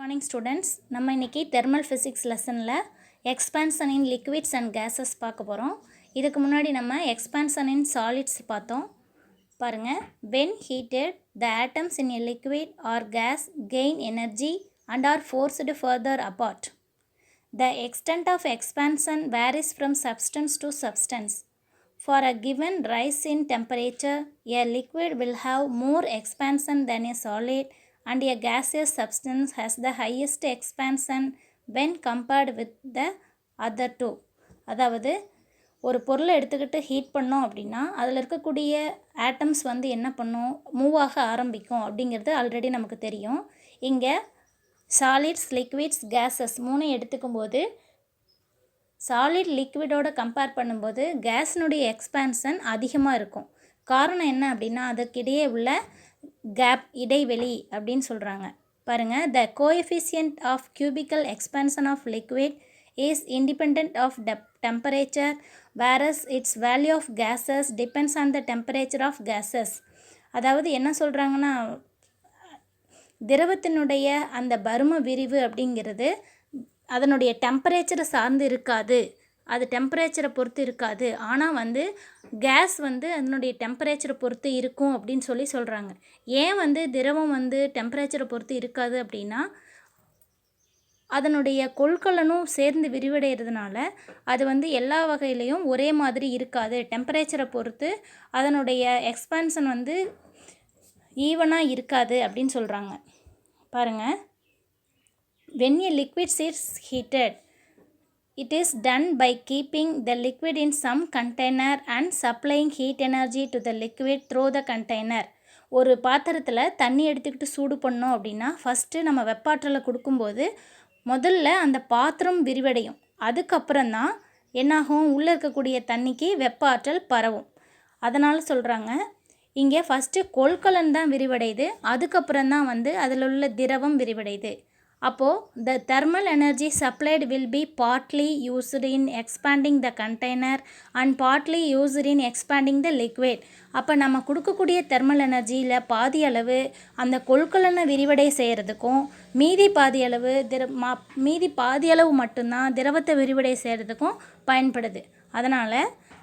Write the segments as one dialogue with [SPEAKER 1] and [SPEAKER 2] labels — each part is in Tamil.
[SPEAKER 1] மார்னிங் ஸ்டூடெண்ட்ஸ், நம்ம இன்னைக்கு தெர்மல் ஃபிசிக்ஸ் லெசனில் expansion in liquids and gases பார்க்க போகிறோம். இதுக்கு முன்னாடி நம்ம எக்ஸ்பான்ஷன் இன் சாலிட்ஸ் பார்த்தோம். பாருங்கள், when heated the atoms in a liquid or gas gain energy and are forced further apart. The extent of expansion varies from substance to substance. For a given rise in temperature, a liquid will have more expansion than a solid, and a gaseous substance has the highest expansion when compared with the other two. அதாவது ஒரு பொருளை எடுத்துக்கிட்டு ஹீட் பண்ணோம் அப்படின்னா அதில் இருக்கக்கூடிய ஆட்டம்ஸ் வந்து என்ன பண்ணும், மூவ் ஆக ஆரம்பிக்கும் அப்படிங்கிறது ஆல்ரெடி நமக்கு தெரியும். இங்கே சாலிட்ஸ், லிக்விட்ஸ், கேஸஸ் மூணு எடுத்துக்கும்போது சாலிட் லிக்விடோட கம்பேர் பண்ணும்போது கேஸினுடைய எக்ஸ்பான்ஷன் அதிகமாக இருக்கும். காரணம் என்ன அப்படின்னா அதற்கிடையே உள்ள கேப், இடைவெளி அப்படின்னு சொல்கிறாங்க. பாருங்கள், the coefficient of cubical expansion of liquid is independent of temperature whereas its value of gases depends on the temperature of gases. அதாவது என்ன சொல்கிறாங்கன்னா, திரவத்தினுடைய அந்த பரும விரிவு அப்படிங்கிறது அதனுடைய டெம்பரேச்சரை சார்ந்து இருக்காது, அது டெம்பரேச்சரை பொறுத்து இருக்காது. ஆனால் வந்து கேஸ் வந்து அதனுடைய டெம்பரேச்சரை பொறுத்து இருக்கும் அப்படின்னு சொல்கிறாங்க. ஏன் வந்து திரவம் வந்து டெம்பரேச்சரை பொறுத்து இருக்காது அப்படின்னா அதனுடைய கொள்கலனும் சேர்ந்து விரிவடைகிறதுனால அது வந்து எல்லா வகையிலையும் ஒரே மாதிரி இருக்காது. டெம்பரேச்சரை பொறுத்து அதனுடைய எக்ஸ்பான்ஷன் வந்து ஈவனாக இருக்காது அப்படின்னு சொல்கிறாங்க. பாருங்கள், when a liquid is heated, it is done by keeping the liquid in some container and supplying heat energy to the liquid through the container. ஒரு பாத்திரத்தில் தண்ணி எடுத்துக்கிட்டு சூடு பண்ணோம் அப்படின்னா ஃபஸ்ட்டு நம்ம வெப்பாற்றலை கொடுக்கும்போது முதல்ல அந்த பாத்திரம் விரிவடையும். அதுக்கப்புறம் தான் என்னாகும், உள்ளே இருக்கக்கூடிய தண்ணிக்கு வெப்ப ஆற்றல் பரவும். அதனால் சொல்கிறாங்க, இங்கே ஃபஸ்ட்டு கொள்கலன் தான் விரிவடையுது, அதுக்கப்புறம் தான் வந்து அதில் உள்ள திரவம் விரிவடையுது. அப்போது the thermal energy supplied will be partly used in expanding the container and partly used in expanding the liquid. அப்போ நம்ம கொடுக்கக்கூடிய தெர்மல் எனர்ஜியில் பாதி அளவு அந்த கொள்கலனை விரிவடை செய்கிறதுக்கும் மீதி பாதி அளவு மட்டும்தான் திரவத்தை விரிவடை செய்கிறதுக்கும் பயன்படுது. அதனால்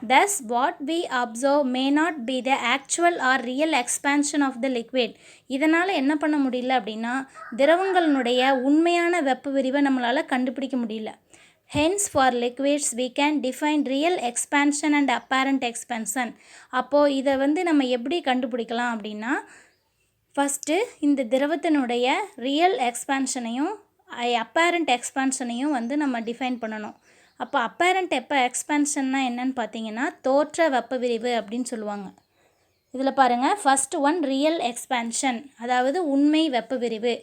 [SPEAKER 1] thus what we observe may not be the actual or real expansion of the liquid. இதனால் என்ன பண்ண முடியல அப்படின்னா திரவங்களினுடைய உண்மையான வெப்ப விரிவை நம்மளால் கண்டுபிடிக்க முடியல. Hence for liquids we can define real expansion and apparent expansion. அப்போது இதை வந்து நம்ம எப்படி கண்டுபிடிக்கலாம் அப்படின்னா ஃபஸ்ட்டு இந்த திரவத்தினுடைய ரியல் எக்ஸ்பான்ஷனையும் அப்பேரண்ட் எக்ஸ்பான்ஷனையும் வந்து நம்ம டிஃபைன் பண்ணணும். அப்போ அப்பேரண்ட் எக்ஸ்பான்ஷன்னா என்னன்னு பார்த்தீங்கன்னா தோற்ற வெப்ப விரிவு அப்படின்னு சொல்லுவாங்க. இதில் பாருங்கள், ஃபஸ்ட் ஒன் ரியல் எக்ஸ்பான்ஷன், அதாவது உண்மை வெப்ப விரிவு.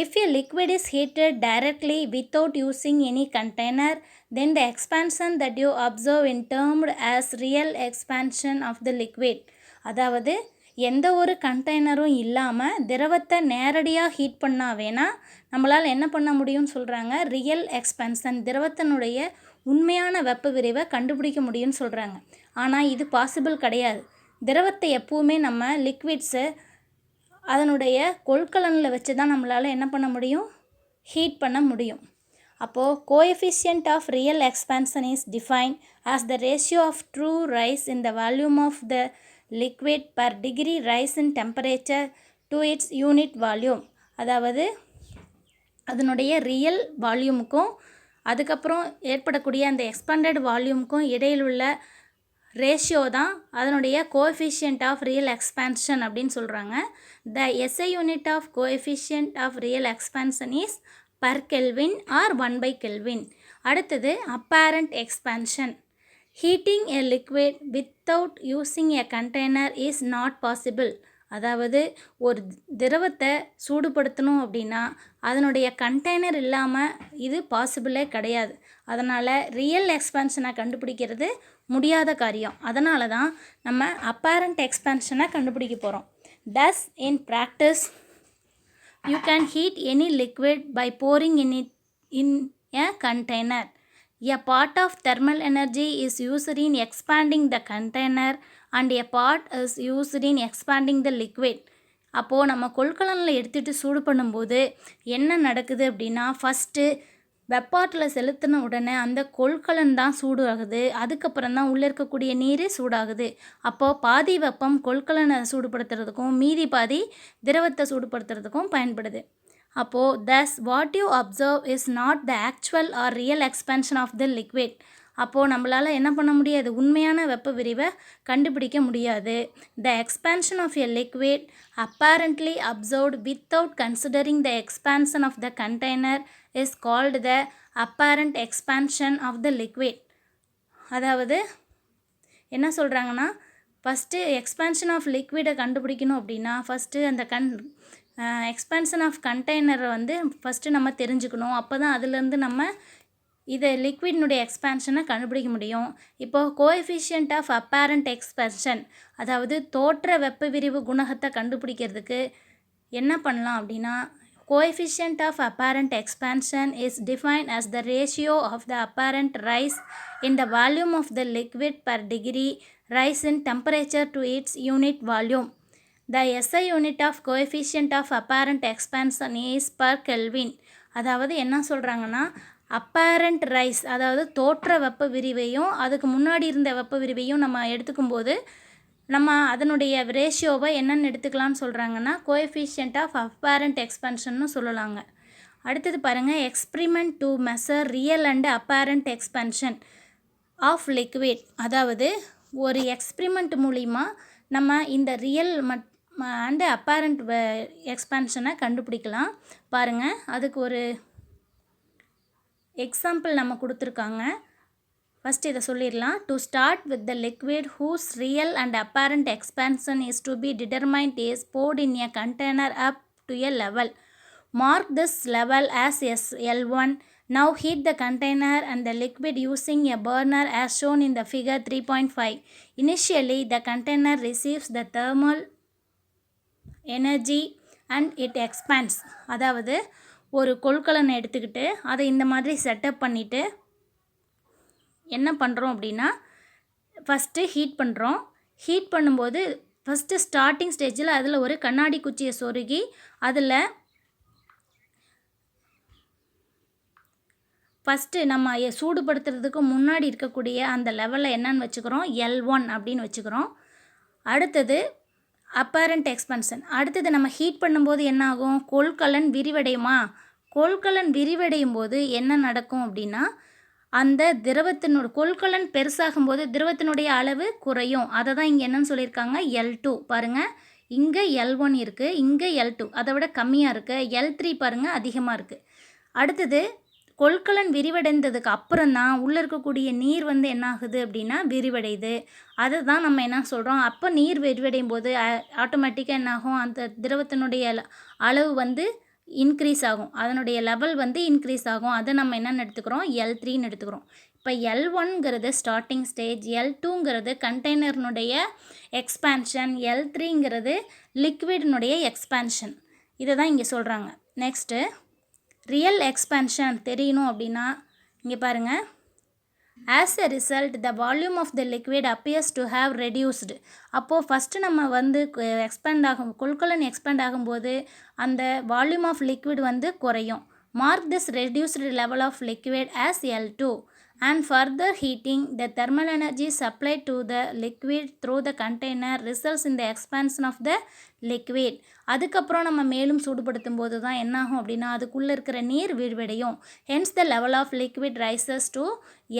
[SPEAKER 1] If a liquid is heated directly without using any container then the expansion that you observe in termed as real expansion of the liquid. அதாவது எந்த ஒரு கண்டெய்னரும் இல்லாமல் திரவத்தை நேரடியாக ஹீட் பண்ணால் வேணால் நம்மளால் என்ன பண்ண முடியும்னு சொல்கிறாங்க, ரியல் எக்ஸ்பான்ஷன், திரவத்தினுடைய உண்மையான வெப்ப விரிவை கண்டுபிடிக்க முடியும்னு சொல்கிறாங்க. ஆனால் இது பாசிபிள் கிடையாது. திரவத்தை எப்பவுமே நம்ம லிக்விட்ஸு அதனுடைய கொள்கலனில் வச்சு தான் நம்மளால் என்ன பண்ண முடியும், ஹீட் பண்ண முடியும். அப்போது coefficient of real expansion is defined as the ratio of true rise in the volume of the liquid per degree rise in temperature to its unit volume. அதாவது அதனுடைய ரியல் வால்யூமுக்கும் அதுக்கப்புறம் ஏற்படக்கூடிய அந்த எக்ஸ்பாண்டட் வால்யூமுக்கும் இடையில் உள்ள ரேஷியோ தான் அதனுடைய கோஎஃபிஷியன்ட் ஆஃப் ரியல் எக்ஸ்பான்ஷன் அப்படின்னு சொல்கிறாங்க. The SI unit of coefficient of real expansion is per Kelvin or 1/Kelvin. அடுத்தது apparent expansion. Heating a liquid without using a container is not possible. அதாவது ஒரு திரவத்தை சூடுபடுத்தணும் அப்படின்னா அதனுடைய கண்டெய்னர் இல்லாமல் இது பாசிபிளே கிடையாது. அதனால் ரியல் எக்ஸ்பான்ஷனை கண்டுபிடிக்கிறது முடியாத காரியம். அதனால தான் நம்ம அப்பேரண்ட் எக்ஸ்பான்ஷனை கண்டுபிடிக்க போகிறோம். Thus in practice you can heat any liquid by pouring in a container. A part of thermal energy is used in expanding the container and a part is used in expanding the liquid. அப்போது நம்ம கொள்கலனில் எடுத்துகிட்டு சூடு பண்ணும்போது என்ன நடக்குது அப்படின்னா, ஃபஸ்ட்டு வெப்பாட்டில் செலுத்தின உடனே அந்த கொள்கலன் தான் சூடு ஆகுது. அதுக்கப்புறம் தான் உள்ளே இருக்கக்கூடிய நீர் சூடாகுது. அப்போது பாதி வெப்பம் கொள்கலனை சூடுபடுத்துறதுக்கும் மீதி பாதி திரவத்தை சூடுபடுத்துறதுக்கும் பயன்படுது. அப்போது thus what you observe is not the actual or real expansion of the liquid. அப்போது நம்மளால் என்ன பண்ண முடியாது, உண்மையான வெப்ப விரிவை கண்டுபிடிக்க முடியாது. The expansion of a liquid apparently observed without considering the expansion of the container is called the apparent expansion of the liquid. அதாவது என்ன சொல்கிறாங்கன்னா, ஃபஸ்ட்டு எக்ஸ்பான்ஷன் ஆஃப் லிக்விடை கண்டுபிடிக்கணும் அப்படின்னா ஃபஸ்ட்டு அந்த எக்ஸ்பான்ஷன் ஆஃப் கண்டெய்னரை வந்து ஃபஸ்ட்டு நம்ம தெரிஞ்சுக்கணும். அப்போ தான் அதுலேருந்து நம்ம இதை லிக்விட்னுடைய எக்ஸ்பான்ஷனை கண்டுபிடிக்க முடியும். இப்போது கோஎஃபிஷியன்ட் ஆஃப் அப்பேரண்ட் எக்ஸ்பென்ஷன், அதாவது தோற்ற வெப்ப விரிவு குணகத்தை கண்டுபிடிக்கிறதுக்கு என்ன பண்ணலாம் அப்படின்னா, coefficient of apparent expansion is defined as the ratio of the apparent rise in the volume of the liquid per degree rise in temperature to its unit volume. The SI unit of coefficient of apparent expansion is per Kelvin. அதாவது என்ன சொல்கிறாங்கன்னா, அப்பேரண்ட் ரைஸ், அதாவது தோற்ற வெப்ப விரிவையும் அதுக்கு முன்னாடி இருந்த வெப்ப விரிவையும் நம்ம எடுத்துக்கும்போது நம்ம அதனுடைய ரேஷியோவை என்னென்னு எடுத்துக்கலாம்னு சொல்கிறாங்கன்னா, கோஎஃபிஷியன்ட் ஆஃப் அப்பேரண்ட் எக்ஸ்பென்ஷன்னு சொல்லலாங்க. அடுத்தது பாருங்கள், experiment to measure real and apparent expansion of liquid. அதாவது ஒரு எக்ஸ்பிரிமெண்ட் மூலிமா நம்ம இந்த ரியல் அண்டு அப்பேரண்ட் எக்ஸ்பென்ஷனை கண்டுபிடிக்கலாம். பாருங்கள், அதுக்கு ஒரு எக்ஸாம்பிள் நம்ம கொடுத்துருக்காங்க. ஃபஸ்ட் இதை சொல்லிடலாம். To start with the liquid whose real and apparent expansion is to be determined is poured in a container up to a level. Mark this level as L1. Now heat the container and the liquid using a burner as shown in the figure 3.5. Initially, the container receives the thermal energy and it expands. அதாவது ஒரு கொள்கலனை எடுத்துக்கிட்டு அதை இந்த மாதிரி செட்டப் பண்ணிவிட்டு என்ன பண்ணுறோம் அப்படின்னா, ஃபஸ்ட்டு ஹீட் பண்ணுறோம். ஹீட் பண்ணும்போது ஃபஸ்ட்டு ஸ்டார்டிங் ஸ்டேஜில் அதில் ஒரு கண்ணாடி குச்சியை சொருகி அதில் ஃபஸ்ட்டு நம்ம சூடுபடுத்துறதுக்கு முன்னாடி இருக்கக்கூடிய அந்த லெவலில் என்னன்னு வச்சுக்கிறோம், L1 அப்படின்னு வச்சுக்கிறோம். அடுத்தது அப்பேரண்ட் எக்ஸ்பென்ஷன். அடுத்தது நம்ம ஹீட் பண்ணும்போது என்ன ஆகும், கொள்கலன் விரிவடையுமா? கொள்கலன் விரிவடையும் போது என்ன நடக்கும் அப்படின்னா, அந்த கொள்கலன் பெருசாகும்போது திரவத்தினுடைய அளவு குறையும். அதை தான் இங்கே என்னன்னு சொல்லியிருக்காங்க, L2. பாருங்கள், இங்கே L1 இருக்குது, இங்கே L2 அதை விட கம்மியாக இருக்குது, L3 பாருங்கள் அதிகமாக இருக்குது. அடுத்தது கொள்கலன் விரிவடைந்ததுக்கு அப்புறம் தான் உள்ளே இருக்கக்கூடிய நீர் வந்து என்ன ஆகுது அப்படின்னா விரிவடையுது. அதை தான் நம்ம என்ன சொல்கிறோம், அப்போ நீர் விரிவடையும் போது ஆட்டோமேட்டிக்காக என்ன ஆகும், அந்த திரவத்தினுடைய அளவு வந்து இன்க்ரீஸ் ஆகும், அதனுடைய லெவல் வந்து இன்க்ரீஸ் ஆகும். அதை நம்ம என்னென்னு எடுத்துக்கிறோம், L3ன்னு எடுத்துக்கிறோம். இப்போ L1ங்கிறது ஸ்டார்டிங் ஸ்டேஜ், L2ங்கிறது கண்டெய்னர்னுடைய எக்ஸ்பேன்ஷன், L3ங்கிறது லிக்விட்னுடைய எக்ஸ்பேன்ஷன். இதை தான் இங்கே சொல்கிறாங்க. நெக்ஸ்ட்டு ரியல் எக்ஸ்பேன்ஷன் தெரியணும் அப்படின்னா இங்கே பாருங்கள், as a result the volume of the liquid appears to have reduced. அப்போது ஃபஸ்ட்டு நம்ம வந்து கொள்கலன் எக்ஸ்பேண்ட் ஆகும்போது அந்த வால்யூம் ஆஃப் லிக்விட் வந்து குறையும். Mark this reduced level of liquid as L2 and further heating the thermal energy supplied to the liquid through the container results in the expansion of the liquid. அதுக்கப்புறம் நம்ம மேலும் சூடுபடுத்தும் போது தான் என்ன ஆகும் அப்படின்னா, அதுக்குள்ளே இருக்கிற நீர் விரிவடையும். hence the level of liquid rises to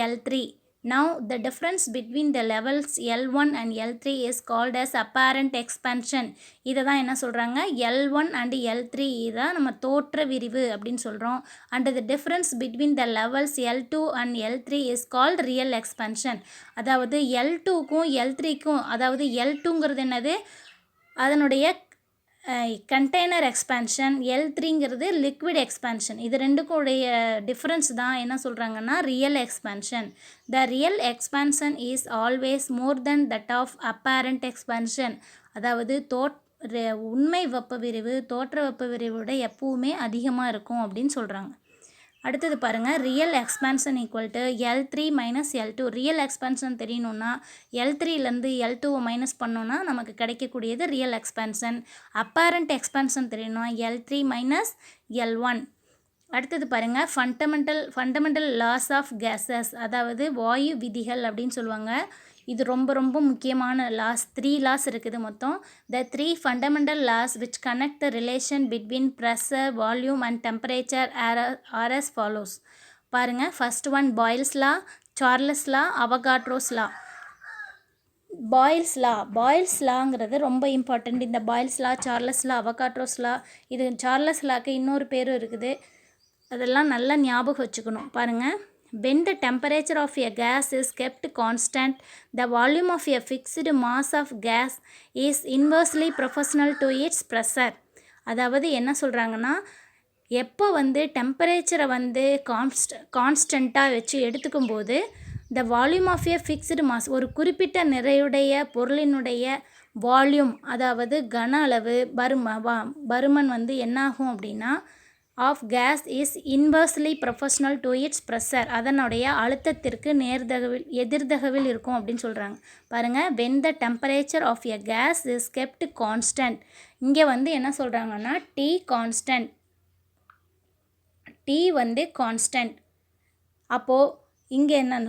[SPEAKER 1] L3. Now the difference between the levels L1 and L3 is called as apparent expansion. இதை தான் என்ன சொல்கிறாங்க, L1 and L3 இதான் நம்ம தோற்ற விரிவு அப்படின்னு சொல்கிறோம். and the difference between the levels L2 and L3 is called real expansion. அதாவது L2க்கும் L3க்கும், அதாவது L2ங்கிறது என்னது, அதனுடைய கண்டெய்னர் எக்ஸ்பேன்ஷன், L3ங்கிறது லிக்விட் எக்ஸ்பேன்ஷன். இது ரெண்டுக்கும் உடைய டிஃப்ரென்ஸ் தான் என்ன சொல்கிறாங்கன்னா real expansion. The real expansion is always more than that of apparent expansion. அதாவது உண்மை வெப்ப விரிவு தோற்ற வெப்ப விரிவை விட எப்பவுமே அதிகமாக இருக்கும் அப்படின்னு சொல்கிறாங்க. அடுத்தது பாருங்கள், real expansion equal to L3 minus L2. Real expansion தெரியணும்னா L3லேருந்து L2வை மைனஸ் பண்ணோன்னா நமக்கு கிடைக்கக்கூடியது ரியல் எக்ஸ்பான்ஷன். அப்பேரண்ட் எக்ஸ்பான்ஷன் தெரியணும்னா L3 மைனஸ் L1. அடுத்தது பாருங்கள், ஃபண்டமெண்டல் லாஸ் ஆஃப் கேஸஸ், அதாவது வாயு விதிகள் அப்படின்னு சொல்லுவாங்க. இது ரொம்ப ரொம்ப முக்கியமான லாஸ். 3 லாஸ் இருக்குது மொத்தம். The 3 fundamental laws which connect the relation between pressure, volume and temperature are as follows. பாருங்கள், first one Boyle's law, Charles law, Avogadro's law. Boyle's லாங்கிறது ரொம்ப இம்பார்ட்டண்ட். இந்த boils law, Charles law, Avogadro's லா, இது சார்லஸ் லாக்கு இன்னொரு பேரும் இருக்குது. அதெல்லாம் நல்லா ஞாபகம் வச்சுக்கணும். பாருங்கள், when the temperature of a gas is kept constant, the volume of a fixed mass of gas is inversely proportional to its pressure. அதாவது என்ன சொல்கிறாங்கன்னா, எப்போ டெம்பரேச்சரை கான்ஸ்டண்ட்டாக வச்சு எடுத்துக்கும் போது the volume of a fixed mass, ஒரு குறிப்பிட்ட நிறையுடைய பொருளினுடைய வால்யூம், அதாவது கன அளவு, பருமன் என்னாகும் அப்படின்னா of gas is inversely proportional to its pressure, அதனுடைய அழுத்தத்திற்கு எதிர்தகவில் இருக்கும் அப்படின்னு சொல்கிறாங்க. பாருங்கள், when the temperature of a gas is kept constant, இங்கே என்ன சொல்கிறாங்கன்னா T constant, கான்ஸ்டன்ட். அப்போது இங்கே என்ன,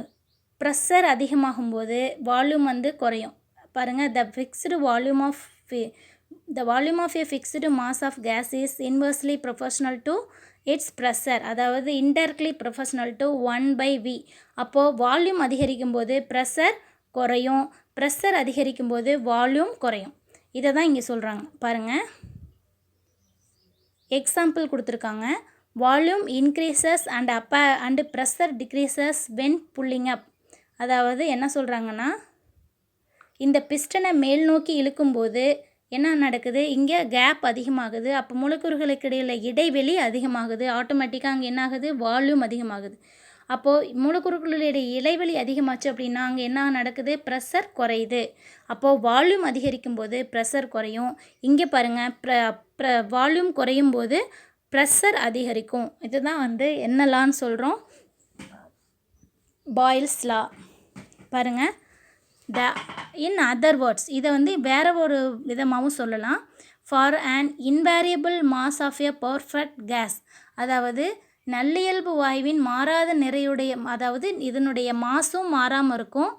[SPEAKER 1] ப்ரெஷர் அதிகமாகும்போது வால்யூம் குறையும். பாருங்கள், the volume of a fixed mass of gas is inversely proportional to its pressure, அதாவது indirectly proportional to 1/V. அப்போது வால்யூம் அதிகரிக்கும் போது ப்ரெஷர் குறையும், ப்ரெஷர் அதிகரிக்கும் போது வால்யூம் குறையும். இதை தான் இங்கே சொல்கிறாங்க. பாருங்கள், எக்ஸாம்பிள் கொடுத்துருக்காங்க. Volume increases and pressure decreases when pulling up. அதாவது என்ன சொல்கிறாங்கன்னா, இந்த பிஸ்டனை மேல் நோக்கி இழுக்கும்போது என்ன நடக்குது, இங்கே கேப் அதிகமாகுது. அப்போ மூலக்கூறுகளுக்கு இடையில் இடைவெளி அதிகமாகுது. ஆட்டோமேட்டிக்காக அங்கே என்ன ஆகுது, வால்யூம் அதிகமாகுது. அப்போது மூலக்கூறுகளுடைய இடைவெளி அதிகமாச்சு அப்படின்னா அங்கே என்ன நடக்குது, ப்ரெஷர் குறையுது. அப்போது வால்யூம் அதிகரிக்கும் போது ப்ரெஷர் குறையும். இங்கே பாருங்கள், வால்யூம் குறையும் போது ப்ரெஷர் அதிகரிக்கும். இதுதான் என்ன லான்னு சொல்கிறோம், பாயில்ஸ் லா. பாருங்கள், in other words, இதை வேற ஒரு விதமாகவும் சொல்லலாம். for an invariable mass of a perfect gas, அதாவது நல்லியல்பு வாயுவின் மாறாத நிறையுடைய, அதாவது இதனுடைய மாசும் மாறாமல் இருக்கும்.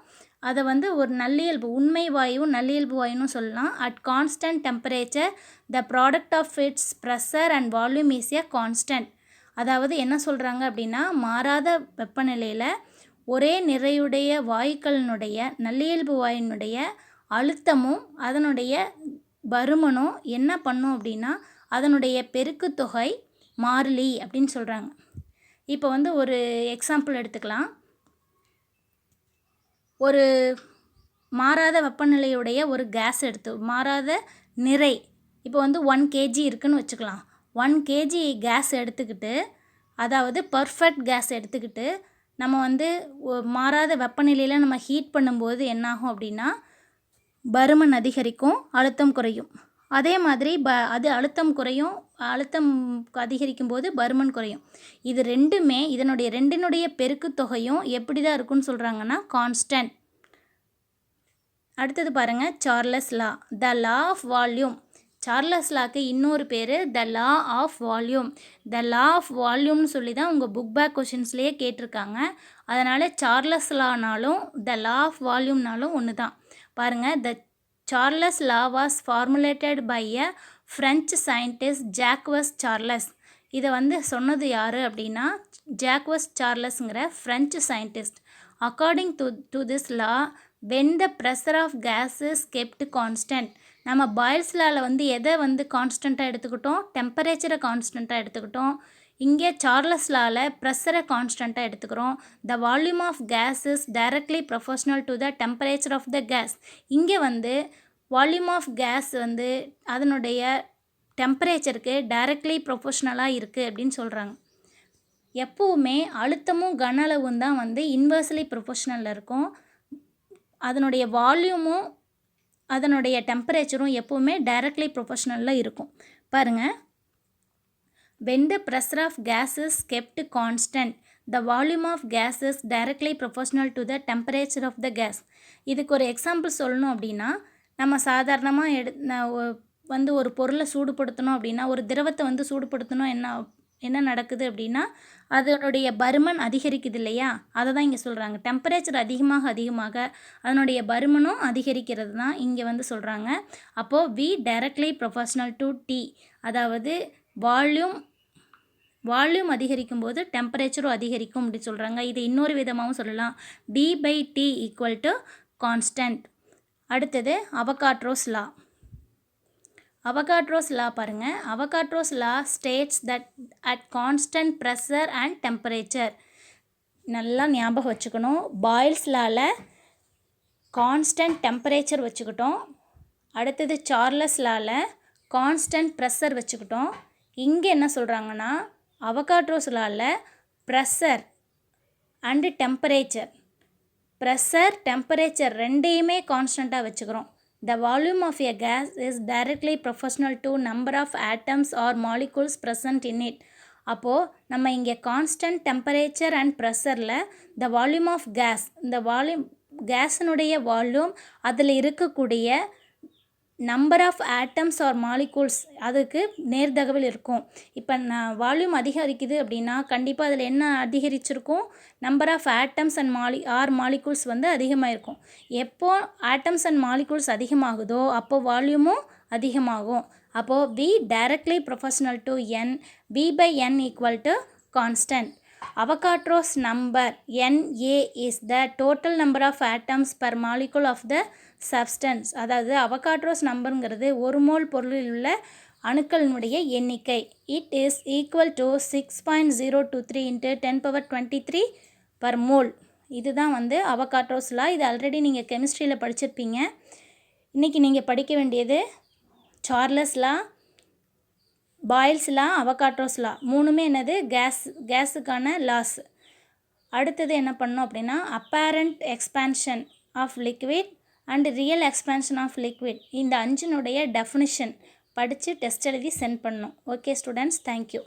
[SPEAKER 1] அதை ஒரு நல்லியல்பு, உண்மை வாயு நல்லியல்பு வாயுன்னு சொல்லலாம். at constant temperature the product of its pressure and volume is a constant. அதாவது என்ன சொல்கிறாங்க அப்படின்னா, மாறாத வெப்பநிலையில் ஒரே நிறையுடைய வாயுக்களினுடைய நல்லியல்பு வாயுனுடைய அழுத்தமும் அதனுடைய பருமனும் என்ன பண்ணும் அப்படின்னா அதனுடைய பெருக்கு தொகை மாறிலி அப்படின்னு சொல்கிறாங்க. இப்போ ஒரு எக்ஸாம்பிள் எடுத்துக்கலாம். ஒரு மாறாத வெப்பநிலையுடைய ஒரு கேஸ் மாறாத நிறை இப்போ 1 kg இருக்குன்னு வச்சுக்கலாம். 1 kg கேஸ் எடுத்துக்கிட்டு, அதாவது பர்ஃபெக்ட் கேஸ் எடுத்துக்கிட்டு நம்ம மாறாத வெப்பநிலையில் நம்ம ஹீட் பண்ணும்போது என்னாகும் அப்படின்னா பருமன் அதிகரிக்கும், அழுத்தம் குறையும். அதே மாதிரி அது அழுத்தம் குறையும், அழுத்தம் அதிகரிக்கும் போது பருமன் குறையும். இது ரெண்டுமே ரெண்டினுடைய பெருக்கு தொகையும் எப்படி தான் இருக்குன்னு சொல்கிறாங்கன்னா கான்ஸ்டன்ட். அடுத்தது பாருங்கள், Charles law, the law of volume. Charles லாக்கு இன்னொரு பேர் the law of volume. The law of வால்யூம்னு சொல்லி தான் உங்கள் புக் பேக் கொஷின்ஸ்லேயே கேட்டிருக்காங்க. அதனால் சார்லஸ் லானாலும் த லா ஆஃப் வால்யூம்னாலும் ஒன்று தான். பாருங்கள், the Charles law was formulated by a French scientist Jacques Charles. இதை சொன்னது யார் அப்படின்னா ஜாக்வஸ் சார்லஸ்ங்கிற French scientist. According to this law, when the pressure of gas is kept constant, நம்ம பாயில்ஸ் லாவில் எதை கான்ஸ்டண்ட்டாக எடுத்துக்கிட்டோம், டெம்பரேச்சரை கான்ஸ்டண்ட்டாக எடுத்துக்கிட்டோம். இங்கே சார்லஸ் லாவில் ப்ரெஷரை கான்ஸ்டண்ட்டாக எடுத்துக்கிறோம். The volume of gas is directly proportional to the temperature of the gas. இங்கே வால்யூம் ஆஃப் கேஸ் அதனுடைய டெம்பரேச்சருக்கு டைரக்ட்லி ப்ரொபோர்ஷனலாக இருக்குது அப்படின்னு சொல்கிறாங்க. எப்போவுமே அழுத்தமும் கன அளவும் தான் இன்வெர்ஸ்லி ப்ரொபோர்ஷனலில் இருக்கும். அதனுடைய வால்யூமும் அதனுடைய டெம்பரேச்சரும் எப்போவுமே டைரக்ட்லி ப்ரொபோர்ஷனலில் இருக்கும். பாருங்கள், when the pressure of gas is kept constant, the volume of gas is directly proportional to the temperature of the gas. இதுக்கு ஒரு எக்ஸாம்பிள் சொல்லணும் அப்படின்னா, நம்ம சாதாரணமாக வந்து ஒரு பொருளை சூடுபடுத்தணும் அப்படின்னா, ஒரு திரவத்தை வந்து சூடுபடுத்தணும் என்ன நடக்குது அப்படின்னா, அதனுடைய பருமன் அதிகரிக்குது இல்லையா, அதை தான் இங்கே சொல்கிறாங்க. டெம்பரேச்சர் அதிகமாக அதனுடைய பருமனும் அதிகரிக்கிறது தான் இங்கே வந்து சொல்கிறாங்க. அப்போது V directly proportional to T, அதாவது வால்யூம் அதிகரிக்கும் போது டெம்பரேச்சரும் அதிகரிக்கும் அப்படி சொல்கிறாங்க. இது இன்னொரு விதமாகவும் சொல்லலாம், B/T ஈக்குவல் டு கான்ஸ்டன்ட். அடுத்தது அவகாட்ரோஸ் லா. அவகாட்ரோஸ் லா பாருங்கள். Avogadro's law states that at constant pressure and temperature, நல்லா ஞாபகம் வச்சுக்கணும். பாயில்ஸ் லாவில் கான்ஸ்டன்ட் டெம்பரேச்சர் வச்சுக்கிட்டோம். அடுத்தது சார்லஸ் லாவில் கான்ஸ்டன்ட் ப்ரெஷர் வச்சுக்கிட்டோம். இங்கே என்ன சொல்கிறாங்கன்னா, அவகாட்ரோஸ் லாவில் pressure and temperature, pressure temperature ரெண்டையுமே கான்ஸ்டண்ட்டாக வச்சுக்கிறோம். The volume of a gas is directly proportional to number of atoms or molecules present in it. அப்போது நம்ம இங்கே கான்ஸ்டன்ட் டெம்பரேச்சர் அண்ட் ப்ரெஷரில் the volume of gas, இந்த கேஸினுடைய வால்யூம், அதில் இருக்கக்கூடிய number of atoms or molecules அதுக்கு நேர்தகவல் இருக்கும். இப்போ வால்யூம் அதிகரிக்குது அப்படின்னா கண்டிப்பாக அதில் என்ன அதிகரிச்சிருக்கும், number of atoms and molecules வந்து அதிகமாக இருக்கும். எப்போ ஆட்டம்ஸ் அண்ட் மாலிகூல்ஸ் அதிகமாகுதோ அப்போது வால்யூமும் அதிகமாகும். அப்போது V directly proportional to N, V/N equal to constant. Avogadro's number Na is the total number of atoms per molecule of the substance. அதாவது அவகாட்ரோஸ் நம்பருங்கிறது ஒரு மோல் பொருளில் உள்ள அணுக்களினுடைய எண்ணிக்கை. It is equal to 6.023 into 10^23 per mole. இதுதான் வந்து அவகாட்ரோஸ் லா. இது ஆல்ரெடி நீங்கள் கெமிஸ்ட்ரியில் படிச்சிருப்பீங்க. இன்றைக்கி நீங்கள் படிக்க வேண்டியது சார்லஸ் லா, பாயில்ஸ் லா, அவகாட்ரோஸ் லா, மூணுமே என்னது கேஸுக்கான லாஸ். அடுத்தது என்ன பண்ணோம் அப்படின்னா, apparent expansion of liquid and real expansion of liquid, இந்த 5னுடைய டெஃபினிஷன் படித்து டெஸ்ட் எழுதி சென்ட் பண்ணணும். Okay students, thank you.